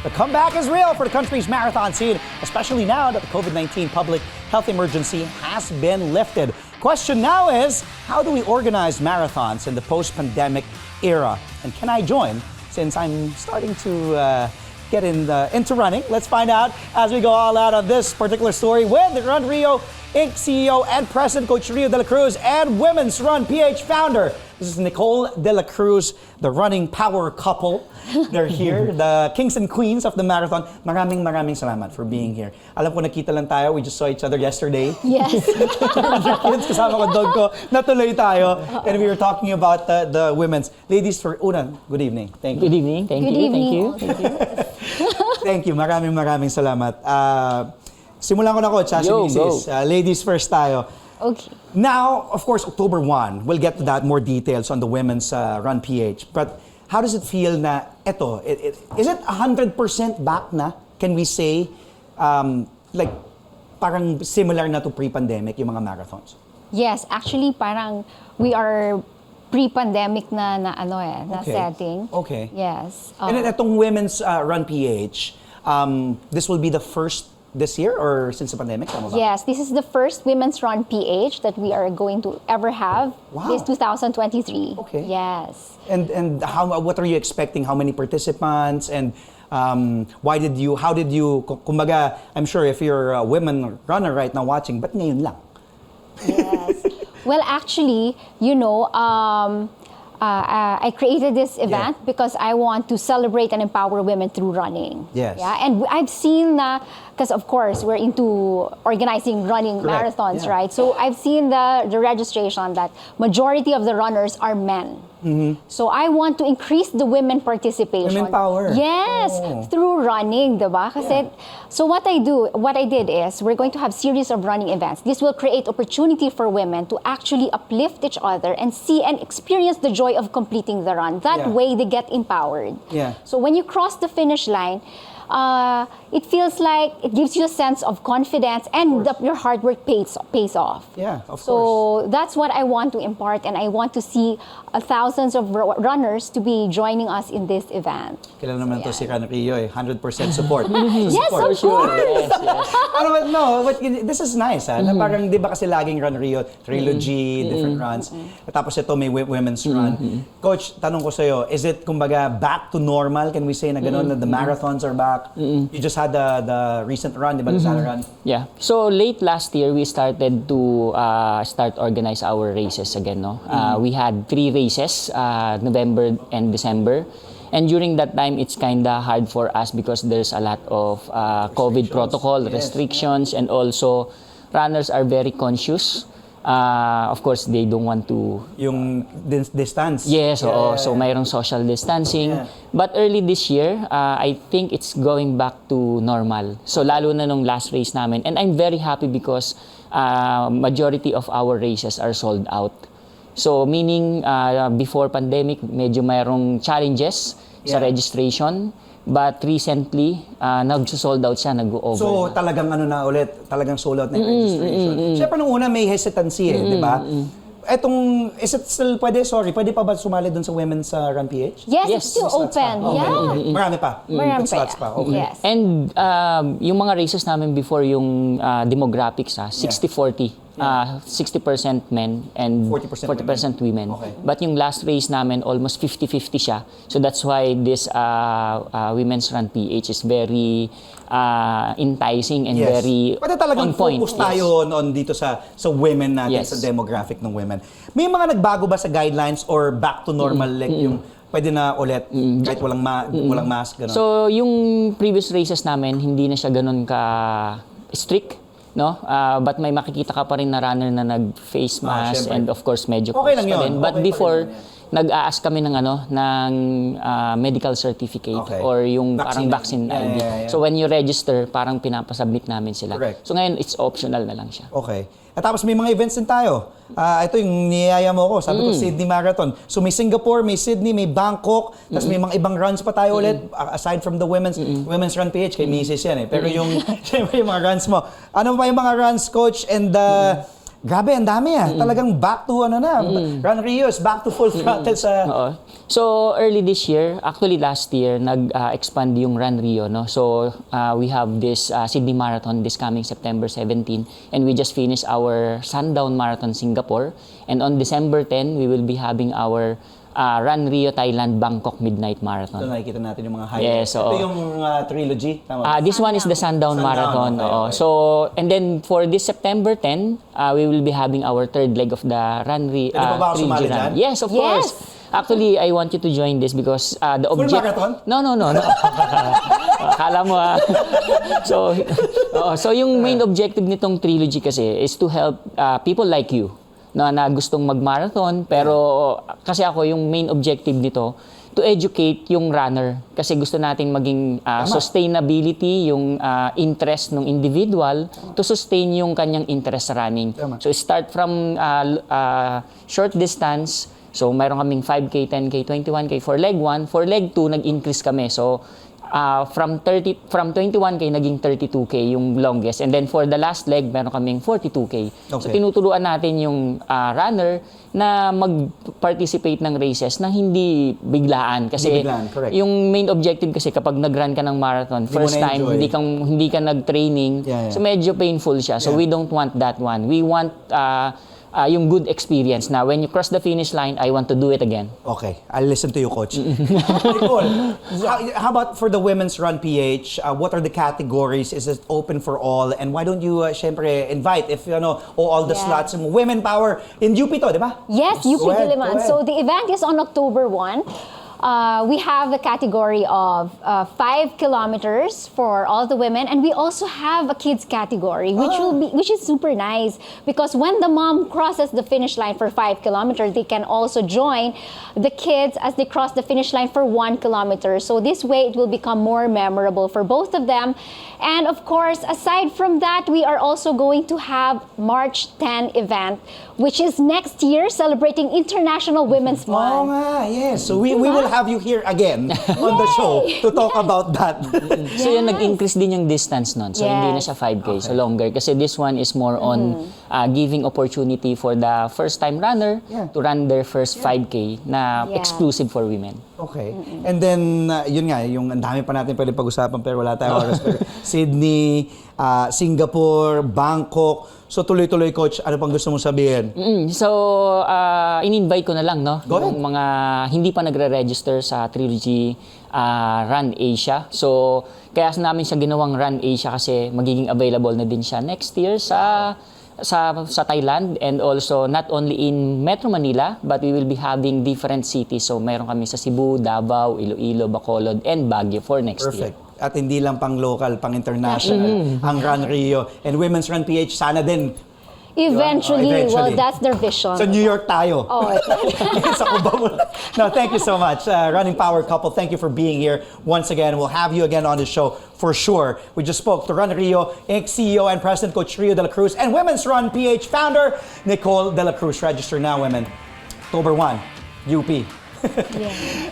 The comeback is real for the country's marathon scene, especially now that the COVID-19 public health emergency has been lifted. Question now is, how do we organize marathons in the post-pandemic era? And can I join since I'm starting to get into running? Let's find out as we go all out on this particular story with Runrio Inc CEO and President Coach Nicole Dela Cruz and Women's Run PH founder. This is Nicole Dela Cruz, the running power couple. They're here, the kings and queens of the marathon. Maraming salamat for being here. Alam ko nakita lang tayo, we just saw each other yesterday. Yes. Kids, kasama ko dog ko, natuloy tayo. And we were talking about the women's. Ladies, for una, good evening. Thank you. Good evening. Thank you. Thank you. Maraming salamat. Simulan ko na, Coach, si Mrs. Ladies first tayo. Okay. Now, of course, October 1, we'll get to that, more details on the Women's Run PH. But how does it feel na ito? Is it 100% back na? Can we say, like, parang similar na to pre-pandemic, yung mga marathons? Yes, actually, parang we are pre-pandemic na setting. Okay. Yes. And then itong Women's Run PH, this will be the first this year or since the pandemic? Yes, this is the first Women's Run PH that we are going to ever have. Wow. This 2023. Okay. Yes. And what are you expecting? How many participants? And how did you, kumbaga, I'm sure if you're a women runner right now watching, but ngayon lang? Yes. Well, actually, I created this event because I want to celebrate and empower women through running. Yes. Yeah, and I've seen because of course we're into organizing running marathons, right? So I've seen the registration that majority of the runners are men. Mm-hmm. So I want to increase the women participation. Women power. Yes, through running, diba? Kasi, so what I did is we're going to have series of running events. This will create opportunity for women to actually uplift each other and see and experience the joy of completing the run. That way they get empowered. Yeah. So when you cross the finish line, it feels like it gives you a sense of confidence and your hard work pays off. Yeah, of course. So that's what I want to impart, and I want to see thousands of runners to be joining us in this event. Kailan naman to si Runrio 100% support. Yes, of course. But this is nice. Na parang di ba kasi laging Runrio, trilogy, different runs. Tapos ito may women's run. Coach, tanong ko sa'yo, is it kumbaga back to normal? Can we say na gano'n na the marathons are back? You just had the recent run, di ba? The run. Yeah. So late last year, we started to organize our races again. No, we had 3 races, November and December. And during that time, it's kind of hard for us because there's a lot of COVID protocol restrictions, and also runners are very conscious. Of course, they don't want to... Yung distance. Yes, so mayroong social distancing. Yeah. But early this year, I think it's going back to normal. So lalo na nung last race namin. And I'm very happy because majority of our races are sold out. So meaning, before pandemic, medyo mayroong challenges sa registration. But recently, nag-sold out siya, nag-over. So talagang talagang sold out na yung registration. Siyempre nung una may hesitancy di ba? Is it still pwede pa ba sumali dun sa Women's Run PH? Yes, it's still open. Okay. Marami pa. Marami slots pa. Okay. Yes. And yung mga races namin before, yung demographics, 60-40. 60% men and 40% women. Okay. But yung last race namin, almost 50-50 siya. So that's why this Women's Run PH is very enticing and very Pwede talagang on point. focus tayo on dito sa women natin, sa demographic ng women. May mga nagbago ba sa guidelines or back to normal like yung pwede na ulit kahit walang mask? Ganun? So yung previous races namin, hindi na siya ganun ka strict. No? But may makikita ka pa rin na runner na nag-face mask and of course medyo okay lang yun. But before, nag-a-ask kami ng medical certificate or yung parang vaccine ID. So when you register, parang pinapasubmit namin sila. Correct. So ngayon, it's optional na lang siya. Okay. At tapos may mga events din tayo. Ito yung niyaya mo ko. Sabi ko, Sydney Marathon. So may Singapore, may Sydney, may Bangkok. Tapos may mga ibang runs pa tayo ulit. Aside from the Women's Run PH, kay Mrs. yan eh. Pero yung, syempre yung mga runs mo. Ano ba yung mga runs, Coach? And Grabe, ang dami Talagang back to Runrio is back to full throttle sa... Oo. So early this year, actually last year, nag-expand yung Runrio, no? So we have this Sydney Marathon this coming September 17, and we just finished our Sundown Marathon Singapore, and on December 10 we will be having our Runrio Thailand Bangkok Midnight Marathon. Ito nakikita natin yung mga highlights. Yes, oo. Ito yung trilogy, tama? This one is the Sundown Marathon. Okay, Oo. okay. So, and then for this September 10, we will be having our third leg of the Runrio Pwede pa ba ako sumali dyan? Yes, of course. Actually, I want you to join this because the Full object... marathon? No. Akala mo So yung main objective nitong trilogy kasi is to help people like you na gustong mag-marathon, pero kasi ako yung main objective nito to educate yung runner kasi gusto nating maging sustainability yung interest ng individual to sustain yung kanyang interest sa running. Tama. So start from short distance. So mayroon kaming 5K, 10K, 21K for leg 1, for leg 2 nag-increase kami. So from 21K naging 32K yung longest, and then for the last leg meron kaming 42K. So Okay. tinuturuan natin yung runner na mag-participate ng races na hindi biglaan kasi Hindi biglaan, correct. yung main objective kasi kapag nag-run ka ng marathon Hindi first mo time na-enjoy. hindi ka nag-training, Yeah. so medyo painful siya. So Yeah. we don't want that one. We want yung good experience na when you cross the finish line, I want to do it again. Okay, I'll listen to you, Coach. Nicole, how about for the Women's Run PH? What are the categories? Is it open for all? And why don't you, syempre, invite if, all the slots, women power in UP to, di ba? Yes, UP Go ahead, Diliman. go ahead. So the event is on October 1. We have the category of 5 kilometers for all the women, and we also have a kids category, which is super nice because when the mom crosses the finish line for 5 kilometers, they can also join the kids as they cross the finish line for 1 kilometer. So this way, it will become more memorable for both of them. And of course, aside from that, we are also going to have March 10 event, which is next year celebrating International Women's Oo Month. nga, yes. So we will have you here again on the show to talk about that. So yun, nag-increase din yung distance nun. So hindi na Yes. siya 5K, so longer. Kasi this one is more on giving opportunity for the first-time runner to run their first 5K na Yeah. exclusive for women. Okay. And then, yun nga, yung ang dami pa natin pwede pag-usapan pero wala tayong oras. Pero Sydney, Singapore, Bangkok. So tuloy-tuloy, Coach, ano pang gusto mong sabihin? So, in-invite ko na lang, no? Go ahead. Yung mga hindi pa nagre-register sa Trilogy Run Asia. So, kaya namin siya ginawang Run Asia kasi magiging available na din siya next year sa Thailand, and also not only in Metro Manila, but we will be having different cities. So, meron kami sa Cebu, Davao, Iloilo, Bacolod, and Baguio for next year. Perfect. At hindi lang pang local, pang international ang Runrio. And Women's Run PH, sana din. Eventually, well, Eventually. that's their vision. Sa New York tayo. Oh, Sa Cubao. No, thank you so much. Running Power couple, thank you for being here once again. We'll have you again on the show for sure. We just spoke to Runrio Inc CEO and President Coach Nicole Dela Cruz and Women's Run PH founder Nicole Dela Cruz. Register now, women. October 1, UP.